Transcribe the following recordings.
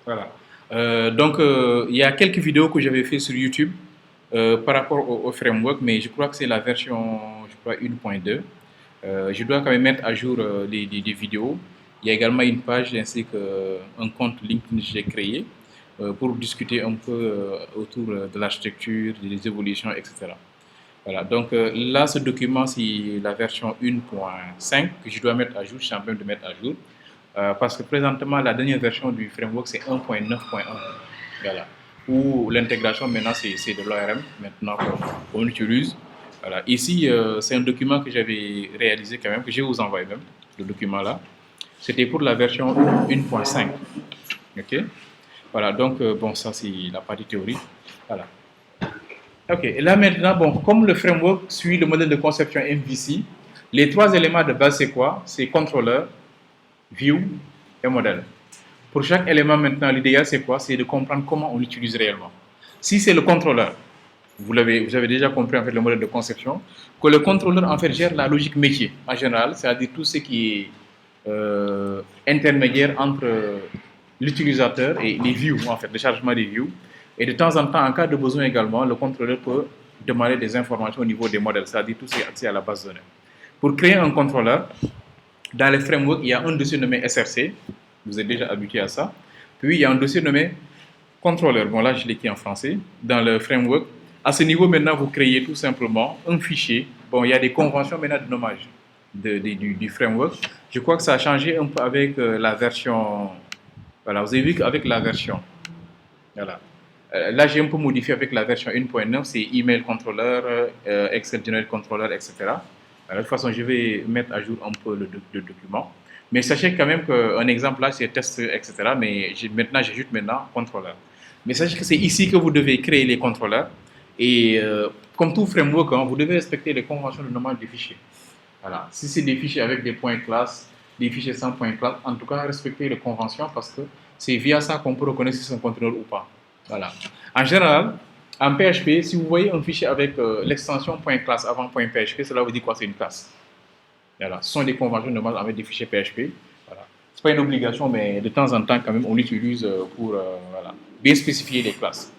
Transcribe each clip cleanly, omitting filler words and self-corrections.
Voilà. Il y a quelques vidéos que j'avais fait sur YouTube par rapport au framework, mais je crois que c'est la version, je crois, 1.2. Je dois quand même mettre à jour des vidéos. Il y a également une page ainsi qu'un compte LinkedIn que j'ai créé pour discuter un peu autour de l'architecture, des évolutions, etc. Voilà, là, ce document, c'est la version 1.5 que je dois mettre à jour, je suis en train de mettre à jour. Parce que présentement, la dernière version du framework, c'est 1.9.1. Voilà. Où l'intégration, maintenant, c'est de l'ORM, maintenant qu'on utilise. Voilà. Ici, c'est un document que j'avais réalisé quand même, que je vais vous envoyer même, le document là. C'était pour la version 1.5. OK. Voilà, bon, ça, c'est la partie théorique. Voilà. OK, et là maintenant, bon, comme le framework suit le modèle de conception MVC, les trois éléments de base, c'est quoi? C'est contrôleur, view et modèle. Pour chaque élément maintenant, l'idéal c'est quoi? C'est de comprendre comment on l'utilise réellement. Si c'est le contrôleur, vous avez déjà compris en fait le modèle de conception, que le contrôleur en fait gère la logique métier en général, c'est-à-dire tout ce qui est intermédiaire entre l'utilisateur et les views en fait, le chargement des views. Et de temps en temps, en cas de besoin également, le contrôleur peut demander des informations au niveau des modèles, c'est-à-dire tout ce qui est accès à la base de données. Pour créer un contrôleur, dans les frameworks, il y a un dossier nommé SRC, vous êtes déjà habitué à ça. Puis il y a un dossier nommé contrôleur. Bon, là, je l'ai écrit en français. Dans le framework, à ce niveau, maintenant, vous créez tout simplement un fichier. Bon, il y a des conventions maintenant de nommage du framework. Je crois que ça a changé un peu avec la version. Voilà, vous avez vu qu'avec la version. Voilà. Là, j'ai un peu modifié avec la version 1.9, c'est email controller, Excel General Controller, etc. De toute façon, je vais mettre à jour un peu le document. Mais sachez quand même qu'un exemple là, c'est test, etc. Mais maintenant, j'ajoute maintenant contrôleur. Mais sachez que c'est ici que vous devez créer les contrôleurs. Et comme tout framework, hein, vous devez respecter les conventions de nommage des fichiers. Voilà. Si c'est des fichiers avec des points classe, des fichiers sans points classe, en tout cas, respectez les conventions parce que c'est via ça qu'on peut reconnaître si c'est un contrôleur ou pas. Voilà. En général, en PHP, si vous voyez un fichier avec l'extension .class avant .php, cela veut dire quoi? C'est une classe. Voilà. Ce sont des conventions normales avec des fichiers PHP. Voilà. Ce n'est pas une obligation, mais de temps en temps, quand même, on l'utilise pour voilà, bien spécifier les classes.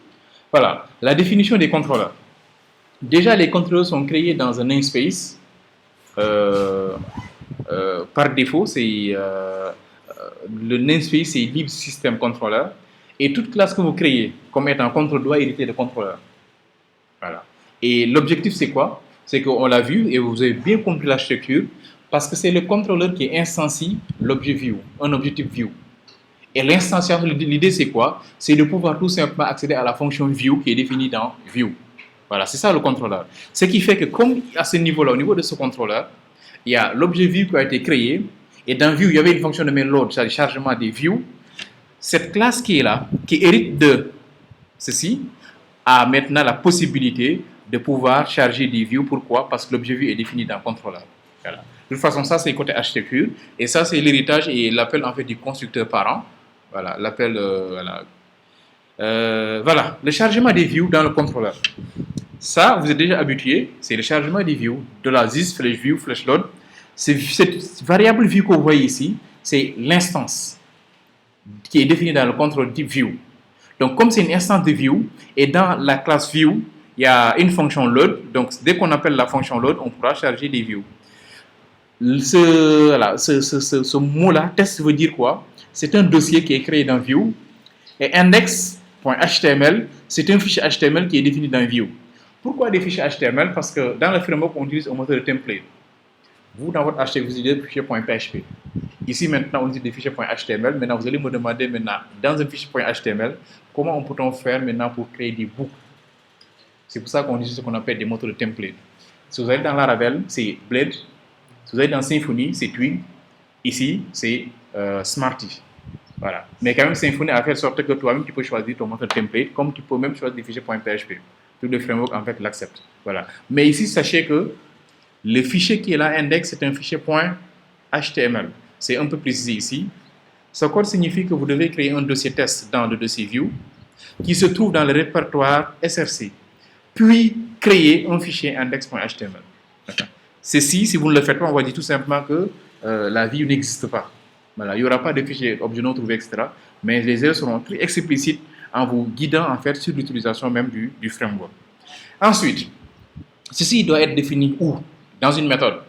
Voilà. La définition des contrôleurs. Déjà, les contrôleurs sont créés dans un namespace. Par défaut, le namespace, c'est lib system controller. Et toute classe que vous créez comme étant contrôle doit hériter de contrôleur. Voilà. Et l'objectif, c'est quoi? C'est qu'on l'a vu et vous avez bien compris l'architecture parce que c'est le contrôleur qui instancie l'objet view, un objectif view. Et l'instanciation, l'idée, c'est quoi? C'est de pouvoir tout simplement accéder à la fonction view qui est définie dans view. Voilà, c'est ça le contrôleur. Ce qui fait que comme à ce niveau-là, au niveau de ce contrôleur, il y a l'objet view qui a été créé et dans view, il y avait une fonction nommée load, c'est-à-dire chargement des views. Cette classe qui est là, qui hérite de ceci, a maintenant la possibilité de pouvoir charger des views. Pourquoi? Parce que l'objet view est défini dans le contrôleur. Voilà. De toute façon, ça c'est côté architecture et ça c'est l'héritage et l'appel en fait du constructeur parent. Voilà, l'appel voilà. Voilà, le chargement des views dans le contrôleur. Ça, vous êtes déjà habitué, c'est le chargement des views de la this flash view flash load. Cette variable view que vous voyez ici, c'est l'instance qui est définie dans le contrôle type view. Donc, comme c'est une instance de view, et dans la classe view, il y a une fonction load. Donc, dès qu'on appelle la fonction load, on pourra charger des views. Ce mot-là, test veut dire quoi? C'est un dossier qui est créé dans view. Et index.html, c'est un fichier HTML qui est défini dans view. Pourquoi des fichiers HTML? Parce que dans le framework, on utilise un moteur de template. Vous, dans votre HTML, vous utilisez des fichiers .php. Ici, maintenant, on utilise des fichiers .html. Maintenant, vous allez me demander, dans un fichier .html, comment peut-on faire maintenant pour créer des boucles? C'est pour ça qu'on utilise ce qu'on appelle des moteurs de template. Si vous allez dans Laravel, c'est Blade. Si vous allez dans Symfony, c'est Twig. Ici, c'est Smarty. Voilà. Mais quand même, Symfony a fait sorte que toi-même, tu peux choisir ton moteur de template, comme tu peux même choisir des fichiers .php. Tout le framework, en fait, l'accepte. Voilà. Mais ici, sachez que le fichier qui est là, index, c'est un fichier .html. C'est un peu précisé ici. Ce code signifie que vous devez créer un dossier test dans le dossier view qui se trouve dans le répertoire SRC. Puis créer un fichier index.html. Ceci, si vous ne le faites pas, on va dire tout simplement que la view n'existe pas. Voilà, il n'y aura pas de fichier objet non trouvé, etc. Mais les erreurs seront très explicites en vous guidant en fait sur l'utilisation même du framework. Ensuite, ceci doit être défini où? Dans une méthode.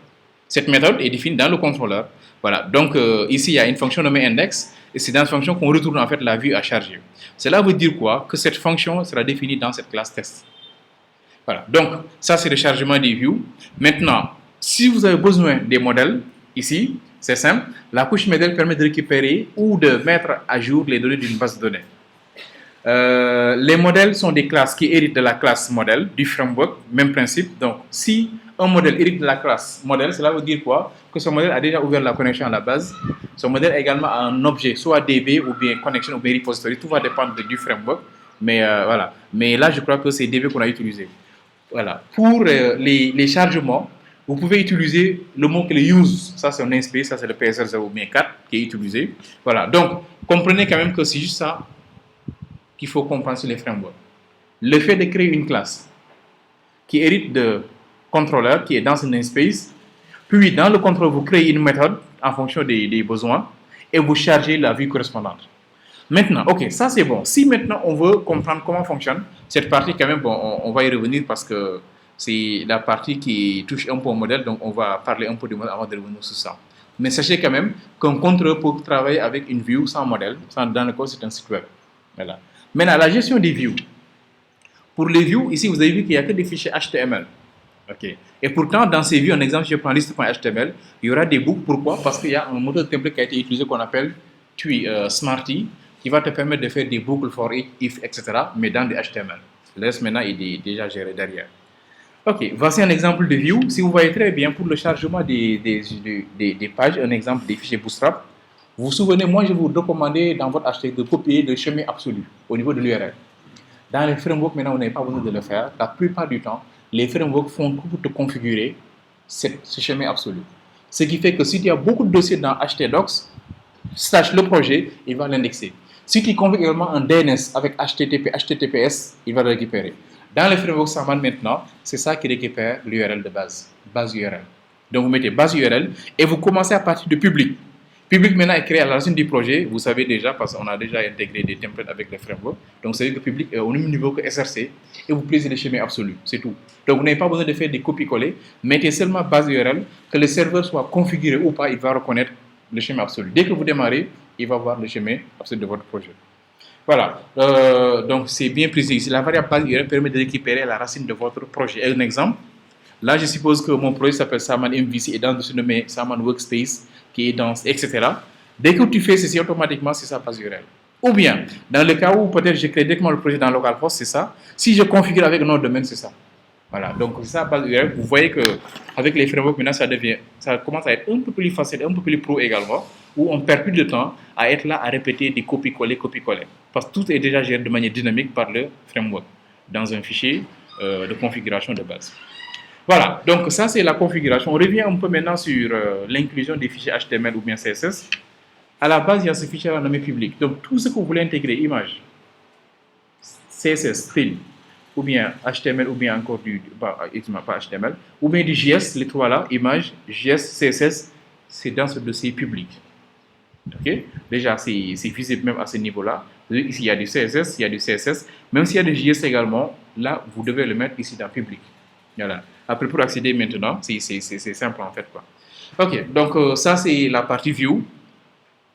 Cette méthode est définie dans le contrôleur. Voilà. Donc ici, il y a une fonction nommée index et c'est dans cette fonction qu'on retourne en fait la vue à charger. Cela veut dire quoi? Que cette fonction sera définie dans cette classe test. Voilà. Donc ça, c'est le chargement des views. Maintenant, si vous avez besoin des modèles, ici, c'est simple. La couche modèle permet de récupérer ou de mettre à jour les données d'une base de données. Les modèles sont des classes qui héritent de la classe modèle du framework, même principe. Donc, si un modèle hérite de la classe modèle, cela veut dire quoi? Que ce modèle a déjà ouvert la connexion à la base. Ce modèle a également un objet, soit DB ou bien connection ou bien repository. Tout va dépendre du framework. Mais voilà. Mais là, je crois que c'est DB qu'on a utilisé. Voilà. Pour les chargements, vous pouvez utiliser le mot-clé use. Ça, c'est un namespace, ça, c'est le PSR0 ou bien 4 qui est utilisé. Voilà. Donc, comprenez quand même que c'est juste ça qu'il faut comprendre sur les frameworks. Le fait de créer une classe qui hérite de contrôleur, qui est dans un namespace, puis dans le contrôleur, vous créez une méthode en fonction des besoins et vous chargez la vue correspondante. Maintenant, ok, ça c'est bon. Si maintenant on veut comprendre comment fonctionne cette partie, quand même, bon, on va y revenir parce que c'est la partie qui touche un peu au modèle, donc on va parler un peu du modèle avant de revenir sur ça. Mais sachez quand même qu'un contrôleur peut travailler avec une view sans modèle, dans le code c'est un site web. Voilà. Maintenant, la gestion des views. Pour les views, ici vous avez vu qu'il n'y a que des fichiers HTML. Okay. Et pourtant, dans ces views, un exemple, je prends liste.html, il y aura des boucles. Pourquoi? Parce qu'il y a un moteur de template qui a été utilisé qu'on appelle Smarty, qui va te permettre de faire des boucles for each, if, etc., mais dans des HTML. Le reste maintenant est déjà géré derrière. Ok, voici un exemple de view. Si vous voyez très bien, pour le chargement des pages, un exemple des fichiers Bootstrap, vous vous souvenez, moi je vous recommandais dans votre HTML de copier le chemin absolu au niveau de l'URL. Dans les frameworks, maintenant, vous n'avez pas besoin de le faire. La plupart du temps, les frameworks font tout pour te configurer ce chemin absolu. Ce qui fait que si tu as beaucoup de dossiers dans htdocs, sache le projet, il va l'indexer. Si tu configures également un DNS avec HTTP, HTTPS, il va le récupérer. Dans les frameworks Saman maintenant, c'est ça qui récupère l'URL de base URL. Donc vous mettez base URL et vous commencez à partir de public. Public maintenant est créé à la racine du projet, vous savez déjà, parce qu'on a déjà intégré des templates avec les frameworks. Donc c'est que public est au même niveau que SRC et vous placez le schéma absolu, c'est tout. Donc vous n'avez pas besoin de faire des copies-coller, mettez seulement base URL, que le serveur soit configuré ou pas, il va reconnaître le schéma absolu. Dès que vous démarrez, il va voir le schéma absolu de votre projet. Voilà, donc c'est bien précis ici. La variable base URL permet de récupérer la racine de votre projet. Un exemple, là je suppose que mon projet s'appelle Saman MVC et dans le nommé Saman Workspace, qui est dans, etc. Dès que tu fais ceci, automatiquement, c'est ça base URL. Ou bien, dans le cas où peut-être je crée directement le projet dans localhost, c'est ça. Si je configure avec un autre domaine, c'est ça. Voilà, donc c'est ça base URL. Vous voyez qu'avec les frameworks, maintenant, ça commence à être un peu plus facile, un peu plus pro également, où on perd plus de temps à être là, à répéter des copies-coller, copies-coller. Parce que tout est déjà géré de manière dynamique par le framework, dans un fichier de configuration de base. Voilà, donc ça c'est la configuration. On revient un peu maintenant sur l'inclusion des fichiers HTML ou bien CSS. À la base, il y a ce fichier nommé public. Donc tout ce que vous voulez intégrer, image, CSS, style, ou bien HTML, ou bien encore pas HTML, ou bien du JS, les trois là, image, JS, CSS, c'est dans ce dossier public. Ok? Déjà, c'est visible même à ce niveau-là. Ici, il y a du CSS, il y a du CSS. Même s'il y a du JS également, là, vous devez le mettre ici dans public. Voilà. Après, pour accéder maintenant, c'est simple en fait, quoi. Ok, donc ça c'est la partie view.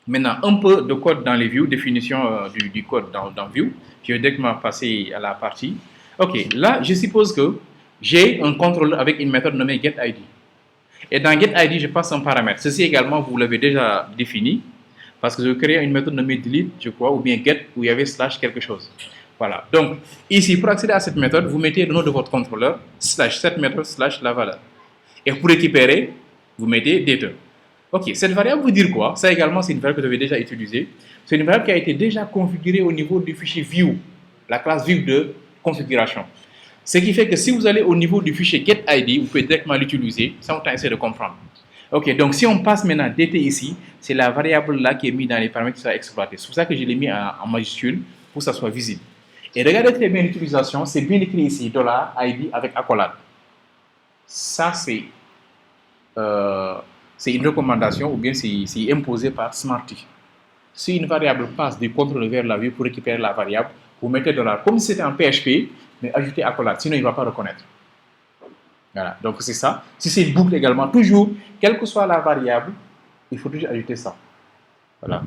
Maintenant, un peu de code dans les views, définition du code dans view. Je vais directement passer à la partie. Ok, là, je suppose que j'ai un contrôleur avec une méthode nommée getID. Et dans getID, je passe un paramètre. Ceci également, vous l'avez déjà défini, parce que je crée une méthode nommée delete, je crois, ou bien get, où il y avait slash quelque chose. Voilà. Donc, ici, pour accéder à cette méthode, vous mettez le nom de votre contrôleur, slash cette méthode, slash la valeur. Et pour récupérer, vous mettez data. Ok, cette variable veut dire quoi? Ça également, c'est une variable que vous avez déjà utilisée. C'est une variable qui a été déjà configurée au niveau du fichier view, la classe view de configuration. Ce qui fait que si vous allez au niveau du fichier getID, vous pouvez directement l'utiliser sans autant essayer de comprendre. Ok, donc si on passe maintenant dt ici, c'est la variable là qui est mise dans les paramètres qui sont exploités. C'est pour ça que je l'ai mis en majuscule pour que ça soit visible. Et regardez très bien l'utilisation, c'est bien écrit ici, $ID avec accolade. Ça, c'est c'est une recommandation ou bien c'est imposé par Smarty. Si une variable passe du contrôleur vers la view pour récupérer la variable, vous mettez $, comme si c'était en PHP, mais ajoutez accolade, sinon il ne va pas reconnaître. Voilà, donc c'est ça. Si c'est une boucle également, toujours, quelle que soit la variable, il faut toujours ajouter ça. Voilà.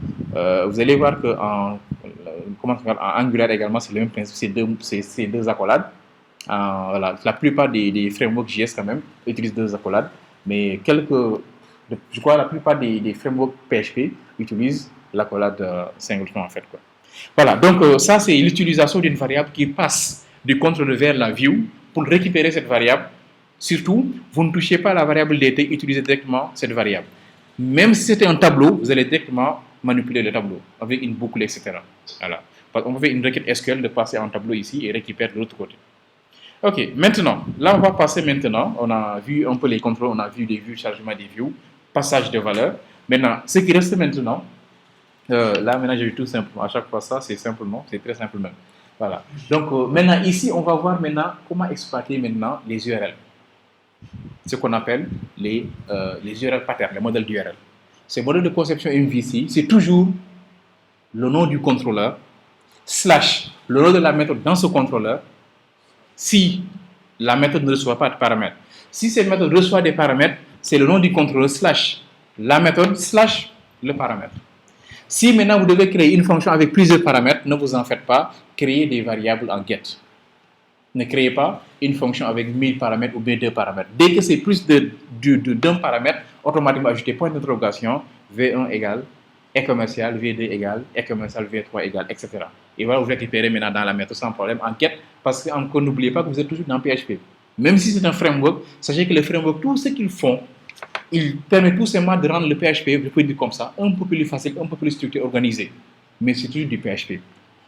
Vous allez voir qu'en Angular également, c'est le même principe, c'est deux accolades. Voilà. La plupart des frameworks JS quand même utilisent deux accolades, mais je crois la plupart des frameworks PHP utilisent l'accolade singleton en fait. Quoi. Voilà, donc ça c'est l'utilisation d'une variable qui passe du contrôleur vers la view pour récupérer cette variable. Surtout, vous ne touchez pas la variable dt, utilisez directement cette variable. Même si c'était un tableau, vous allez directement manipuler le tableau avec une boucle, etc. Voilà. On fait une requête SQL de passer un tableau ici et récupérer de l'autre côté. Ok, maintenant, là on va passer maintenant, on a vu un peu les contrôles, on a vu les vues, chargement des views, passage de valeurs. Maintenant, ce qui reste maintenant, là maintenant j'ai vu tout simplement, à chaque fois ça c'est simplement, c'est très simple même. Voilà. Donc maintenant ici on va voir maintenant comment exploiter maintenant les URL. Ce qu'on appelle les URL patterns, les modèles d'URL. Ces modèles de conception MVC, c'est toujours le nom du contrôleur, slash le nom de la méthode dans ce contrôleur, si la méthode ne reçoit pas de paramètres. Si cette méthode reçoit des paramètres, c'est le nom du contrôleur, slash la méthode, slash le paramètre. Si maintenant vous devez créer une fonction avec plusieurs paramètres, ne vous en faites pas, créez des variables en get. Ne créez pas une fonction avec 1000 paramètres ou bien 2 paramètres. Dès que c'est plus d'un paramètre, automatiquement ajoutez point d'interrogation, V1 égale, est commercial, V2 égale, est commercial, V3 égale, etc. Et voilà, vous récupérez maintenant dans la méthode sans problème en get, parce que n'oubliez pas que vous êtes toujours dans PHP. Même si c'est un framework, sachez que les frameworks, tout ce qu'ils font, ils permettent tout simplement de rendre le PHP, je peux dire comme ça, un peu plus facile, un peu plus structuré, organisé. Mais c'est toujours du PHP.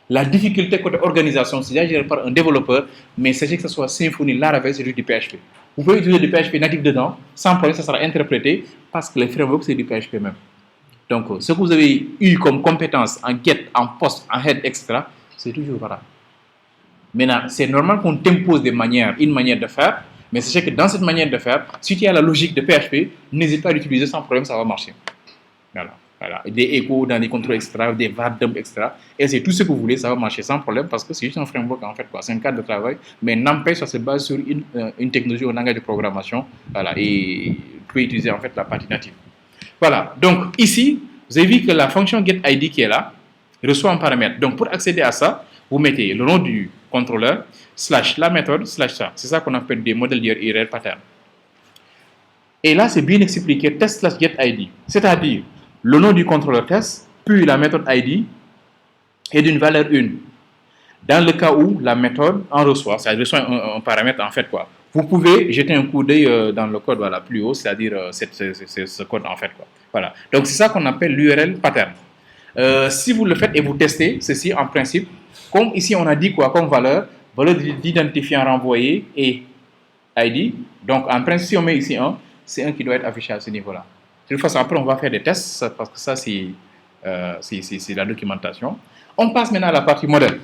La difficulté côté organisation, c'est déjà géré par un développeur, mais sachez que ce soit Symfony, Laravel, c'est juste du PHP. Vous pouvez utiliser du PHP natif dedans, sans problème, ça sera interprété, parce que les frameworks, c'est du PHP même. Donc, ce que vous avez eu comme compétence en get, en post, en head, etc., c'est toujours voilà. Maintenant, c'est normal qu'on t'impose une manière de faire, mais sachez que dans cette manière de faire, si tu as la logique de PHP, n'hésite pas à l'utiliser sans problème, ça va marcher. Voilà. Voilà. Des échos dans les contrôles, etc., des var dump, etc. Et c'est tout ce que vous voulez, ça va marcher sans problème parce que c'est juste un framework en fait. C'est un cadre de travail, mais n'empêche, ça se base sur une technologie, un langage de programmation. Voilà. Et vous pouvez utiliser en fait la partie native. Voilà. Donc ici, vous avez vu que la fonction getID qui est là reçoit un paramètre. Donc pour accéder à ça, vous mettez le nom du contrôleur, slash la méthode, slash ça. C'est ça qu'on appelle des modèles d'URL pattern. Et là, c'est bien expliqué, test slash getID. C'est-à-dire, le nom du contrôleur test, puis la méthode ID est d'une valeur 1. Dans le cas où la méthode en reçoit, ça reçoit un paramètre en fait quoi. Vous pouvez jeter un coup d'œil dans le code voilà, plus haut, c'est-à-dire ce code en fait quoi. Voilà. Donc c'est ça qu'on appelle l'URL pattern. Si vous le faites et vous testez ceci en principe, comme ici on a dit quoi comme valeur d'identifiant renvoyé et ID. Donc en principe si on met ici 1, c'est 1 qui doit être affiché à ce niveau-là. De toute façon, après, on va faire des tests parce que ça, c'est la documentation. On passe maintenant à la partie modèle.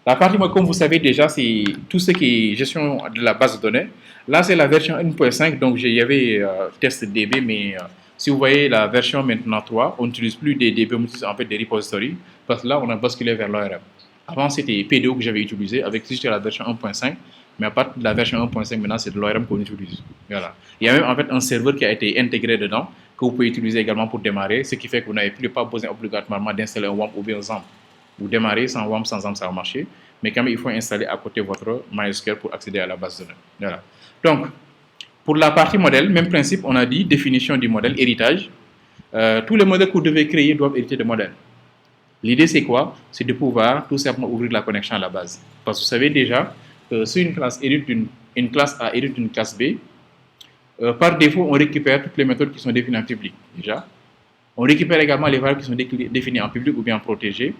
La partie modèle, comme vous savez déjà, c'est tout ce qui est gestion de la base de données. Là, c'est la version 1.5, donc il y avait test DB, mais si vous voyez la version maintenant 3, on n'utilise plus des DB, on utilise en fait des repositories, parce que là, on a basculé vers l'ORM. Avant, c'était PDO que j'avais utilisé avec juste la version 1.5. Mais à partir de la version 1.5, maintenant, c'est de l'ORM qu'on utilise. Voilà. Il y a même en fait un serveur qui a été intégré dedans, que vous pouvez utiliser également pour démarrer, ce qui fait que vous n'avez plus pas besoin obligatoirement d'installer un WAMP ou bien un XAMPP. Vous démarrez sans WAMP, sans XAMPP, ça va marcher. Mais quand même, il faut installer à côté votre MySQL pour accéder à la base de données. Voilà. Donc, pour la partie modèle, même principe, on a dit définition du modèle, héritage. Tous les modèles que vous devez créer doivent hériter de modèles. L'idée, c'est quoi? C'est de pouvoir tout simplement ouvrir la connexion à la base. Parce que vous savez déjà, si une classe hérite une classe A hérite d'une classe B, par défaut, on récupère toutes les méthodes qui sont définies en public, déjà. On récupère également les valeurs qui sont définies en public ou bien en protégé.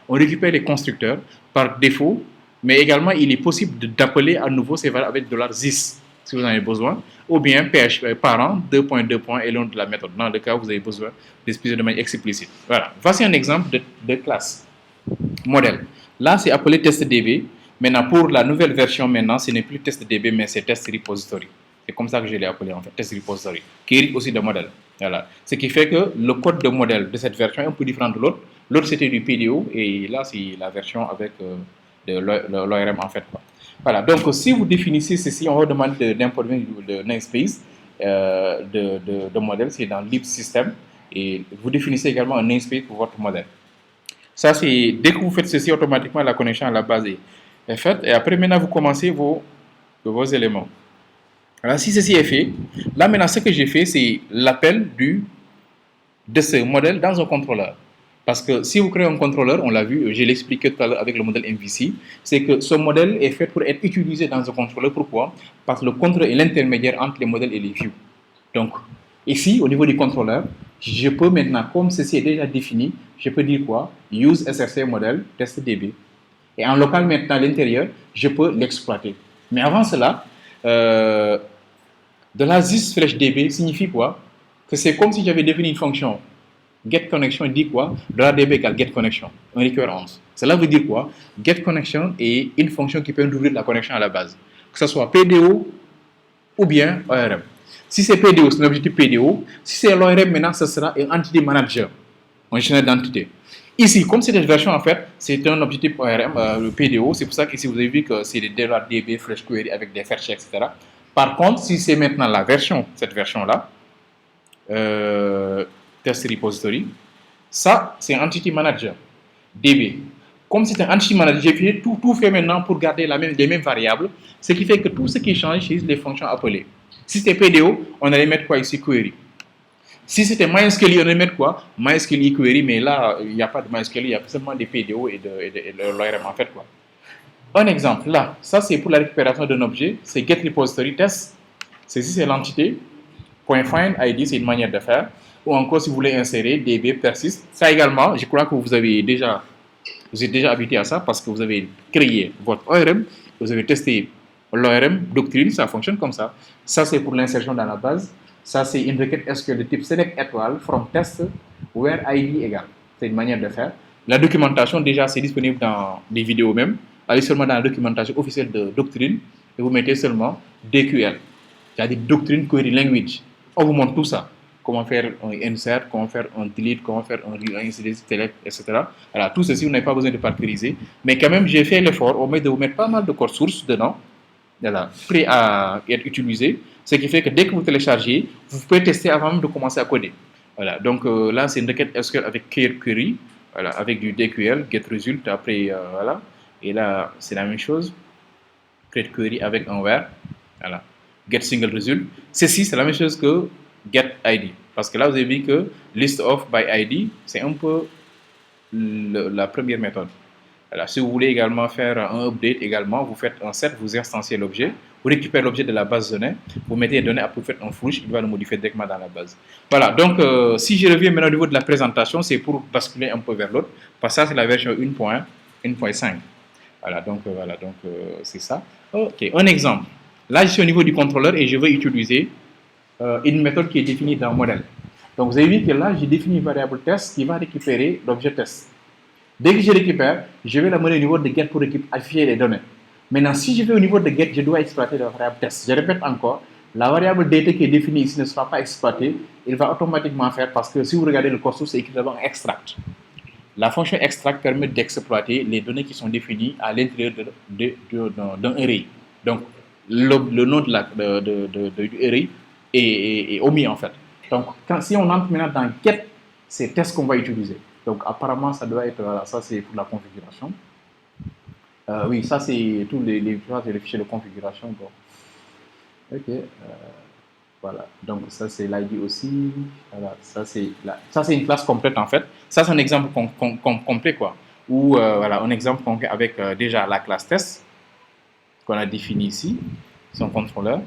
On récupère les constructeurs par défaut, mais également, il est possible d'appeler à nouveau ces valeurs avec $this, si vous en avez besoin, ou bien PHP parent, 2.2 et le nom de la méthode, dans le cas où vous avez besoin d'expliquer de manière explicite. Voilà. Voici un exemple de classe modèle. Là, c'est appelé testDB. Maintenant, pour la nouvelle version, maintenant, ce n'est plus testDB, mais c'est test repository. C'est comme ça que je l'ai appelé, en fait, test repository, qui hérite aussi de modèle. Voilà. Ce qui fait que le code de modèle de cette version est un peu différent de l'autre. L'autre, c'était du PDO et là, c'est la version avec de l'ORM en fait, quoi. Voilà. Donc, si vous définissez ceci, on va demander d'importer de namespace de modèle, c'est dans libsystem et vous définissez également un namespace pour votre modèle. Ça, c'est dès que vous faites ceci, automatiquement la connexion à la base est faite. Et après, maintenant, vous commencez vos éléments. Alors, si ceci est fait, là maintenant, ce que j'ai fait, c'est l'appel de ce modèle dans un contrôleur. Parce que si vous créez un contrôleur, on l'a vu, je l'ai expliqué tout à l'heure avec le modèle MVC, c'est que ce modèle est fait pour être utilisé dans un contrôleur. Pourquoi? Parce que le contrôleur est l'intermédiaire entre les modèles et les views. Donc, ici, au niveau du contrôleur, je peux maintenant, comme ceci est déjà défini, je peux dire quoi? Use SRC modèle testDB. Et en local maintenant à l'intérieur, je peux l'exploiter. Mais avant cela, de la sys/db signifie quoi? Que c'est comme si j'avais défini une fonction getConnection dit quoi? $db égale getConnection, un require11. Cela veut dire quoi? GetConnection est une fonction qui permet d'ouvrir la connexion à la base, que ce soit PDO ou bien ORM. Si c'est PDO, c'est un objectif PDO. Si c'est l'ORM, maintenant, ce sera un entity manager, un gestionnaire d'entité. Ici, comme c'est une version, en fait, c'est un objectif ORM, PDO. C'est pour ça qu'ici, vous avez vu que c'est des $db, fresh query avec des fetch, etc. Par contre, si c'est maintenant la version, cette version-là, test repository, ça, c'est entity manager, DB. Comme c'est un entity manager, j'ai fait tout fait maintenant pour garder les mêmes variables, ce qui fait que tout ce qui change, c'est les fonctions appelées. Si c'était PDO, on allait mettre quoi ici? Query. Si c'était MySQL, on allait mettre quoi? MySQL query, mais là, il n'y a pas de MySQL, il y a seulement des PDO et de l'ORM en fait, quoi. Un exemple, là, ça c'est pour la récupération d'un objet, c'est get repository test. Ceci c'est l'entité. .find ID, c'est une manière de faire. Ou encore, si vous voulez insérer DB persiste. Ça également, je crois que vous êtes déjà habitué à ça parce que vous avez créé votre ORM, vous avez testé l'ORM, doctrine, ça fonctionne comme ça. Ça, c'est pour l'insertion dans la base. Ça, c'est une requête SQL de type select étoile from test where ID égale. C'est une manière de faire. La documentation, déjà, c'est disponible dans les vidéos même. Allez seulement dans la documentation officielle de doctrine et vous mettez seulement DQL, c'est-à-dire Doctrine Query Language. On vous montre tout ça. Comment faire un insert, comment faire un delete, comment faire un select, etc. Alors, tout ceci, vous n'avez pas besoin de parcuriser. Mais quand même, j'ai fait l'effort, au moins de vous mettre pas mal de code source dedans, voilà, prêt à être utilisé. Ce qui fait que dès que vous téléchargez, vous pouvez tester avant même de commencer à coder. Voilà, donc là, c'est une requête SQL avec query, voilà, avec du DQL, get result, après, voilà. Et là, c'est la même chose. Create query avec un where, voilà. Get single result. Ceci, c'est la même chose que get ID. Parce que là, vous avez vu que list of by ID, c'est un peu la première méthode. Alors, si vous voulez également faire un update, également, vous faites un set, vous instanciez l'objet, vous récupérez l'objet de la base de données, vous mettez les données, après vous faites un push, il va le modifier directement dans la base. Voilà, donc si je reviens maintenant au niveau de la présentation, c'est pour basculer un peu vers l'autre, parce que ça, c'est la version 1.5. Voilà, donc c'est ça. Ok, un exemple. Là, je suis au niveau du contrôleur et je veux utiliser une méthode qui est définie dans le modèle. Donc, vous avez vu que là, j'ai défini une variable test qui va récupérer l'objet test. Dès que je récupère, je vais la mener au niveau de get pour afficher les données. Maintenant, si je vais au niveau de get, je dois exploiter la variable test. Je répète encore, la variable data qui est définie ici ne sera pas exploitée. Il va automatiquement faire parce que si vous regardez le code source, c'est écrit d'abord extract. La fonction extract permet d'exploiter les données qui sont définies à l'intérieur d'un array. Donc, le nom du array est omis en fait. Donc, si on entre maintenant dans get, c'est test qu'on va utiliser. Donc, apparemment, ça doit être, voilà, ça c'est pour la configuration. Oui, ça c'est tous les fichiers de configuration. Bon. Ok. Voilà. Donc, ça c'est l'ID aussi. Voilà. Ça c'est une classe complète en fait. Ça c'est un exemple complet quoi. Ou voilà, un exemple concret avec déjà la classe test qu'on a définie ici, son contrôleur.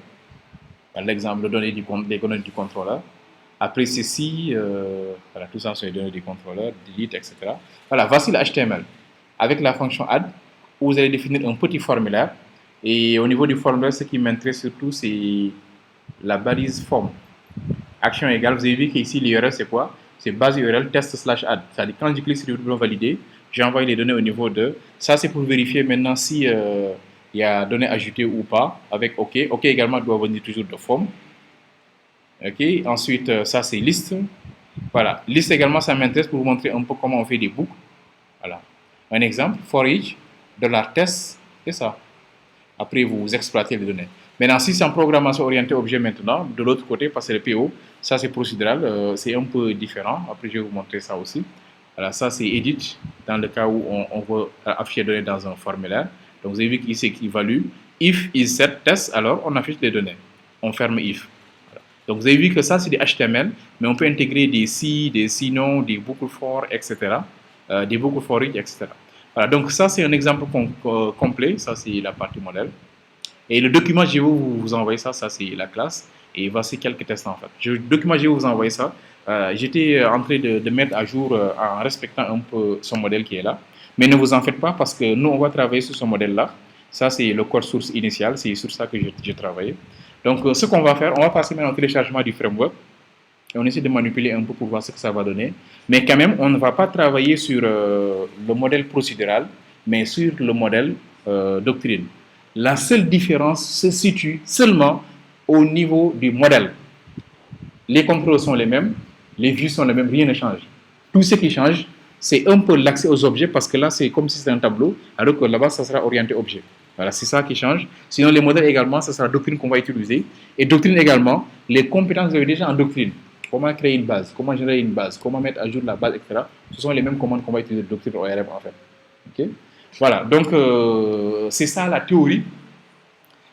L'exemple des données du contrôleur. Après ceci, voilà, tout ça sont les données du contrôleur, delete, etc. Voilà, voici le HTML. Avec la fonction add, où vous allez définir un petit formulaire. Et au niveau du formulaire, ce qui m'intéresse surtout, c'est la balise form. Action égale, vous avez vu qu'ici, l'URL, c'est quoi? C'est base URL test/add. C'est-à-dire, quand je clique sur le bouton valider, j'envoie les données au niveau de. Ça, c'est pour vérifier maintenant si il y a données ajoutées ou pas, avec OK. OK également doit venir toujours de form. Ok, ensuite, ça c'est liste. Voilà, liste également, ça m'intéresse pour vous montrer un peu comment on fait des boucles. Voilà, un exemple, for each, $test, et ça. Après, vous exploitez les données. Maintenant, si c'est en programmation orientée objet maintenant, de l'autre côté, parce que le PO, ça c'est procédural, c'est un peu différent. Après, je vais vous montrer ça aussi. Voilà, ça c'est edit, dans le cas où on veut afficher les données dans un formulaire. Donc, vous avez vu qu'ici, c'est qui évalue. If is set test, alors on affiche les données. On ferme if. Voilà. Donc, vous avez vu que ça, c'est des HTML, mais on peut intégrer des si, des sinon, des boucles for, etc. Des boucles for each, etc. Voilà, donc ça, c'est un exemple complet. Ça, c'est la partie modèle. Et le document, je vais vous envoyer ça. Ça, c'est la classe. Et voici quelques tests, en fait. Le document, je vais vous envoyer ça. J'étais en train de mettre à jour en respectant un peu son modèle qui est là. Mais ne vous en faites pas parce que nous, on va travailler sur ce modèle-là. Ça, c'est le code source initial. C'est sur ça que j'ai travaillé. Donc, ce qu'on va faire, on va passer maintenant au téléchargement du framework. Et on essaie de manipuler un peu pour voir ce que ça va donner. Mais quand même, on ne va pas travailler sur le modèle procédural, mais sur le modèle doctrine. La seule différence se situe seulement au niveau du modèle. Les contrôles sont les mêmes, les vues sont les mêmes, rien ne change. Tout ce qui change, c'est un peu l'accès aux objets parce que là, c'est comme si c'était un tableau, alors que là-bas, ça sera orienté objet. Voilà, c'est ça qui change. Sinon, les modèles également, ça sera doctrine qu'on va utiliser. Et doctrine également, les compétences que vous avez déjà en doctrine. Comment créer une base, comment générer une base, comment mettre à jour la base, etc. Ce sont les mêmes commandes qu'on va utiliser de doctrine ORM en fait. Okay. Voilà, donc c'est ça la théorie.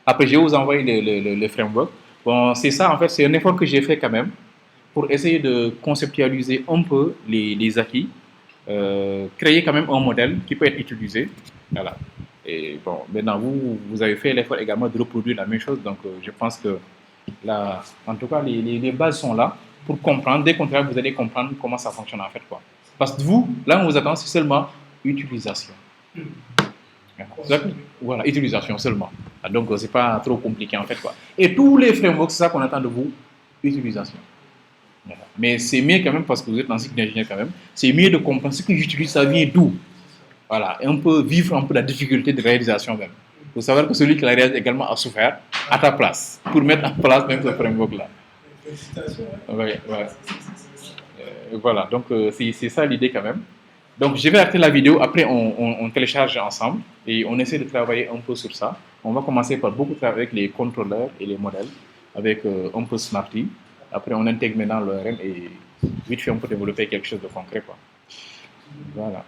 Après, je vais vous envoyer le framework. Bon, c'est ça, en fait, c'est un effort que j'ai fait quand même pour essayer de conceptualiser un peu les acquis, créer quand même un modèle qui peut être utilisé. Voilà. Et bon, maintenant, vous avez fait l'effort également de reproduire la même chose, donc je pense que là, en tout cas, les bases sont là pour comprendre. Dès qu'on travaille, vous allez comprendre comment ça fonctionne en fait. Quoi. Parce que vous, là, on vous attend, c'est seulement utilisation. Voilà, utilisation seulement. Donc, c'est pas trop compliqué en fait. Quoi. Et tous les frameworks, c'est ça qu'on attend de vous, utilisation. Voilà. Mais c'est mieux quand même, parce que vous êtes en cycle d'ingénieur quand même, c'est mieux de comprendre ce que j'utilise, ça vient d'où. Voilà, et on peut vivre un peu la difficulté de réalisation même. Il faut savoir que celui qui la réalise également a souffert à ta place, pour mettre en place même ce framework-là. Félicitations. Ouais, ouais. Voilà, donc c'est ça l'idée quand même. Donc je vais arrêter la vidéo, après on télécharge ensemble et on essaie de travailler un peu sur ça. On va commencer par beaucoup travailler avec les contrôleurs et les modèles, avec un peu Smarty. Après on intègre maintenant le RM et vite fait on peut développer quelque chose de concret. Quoi. Voilà.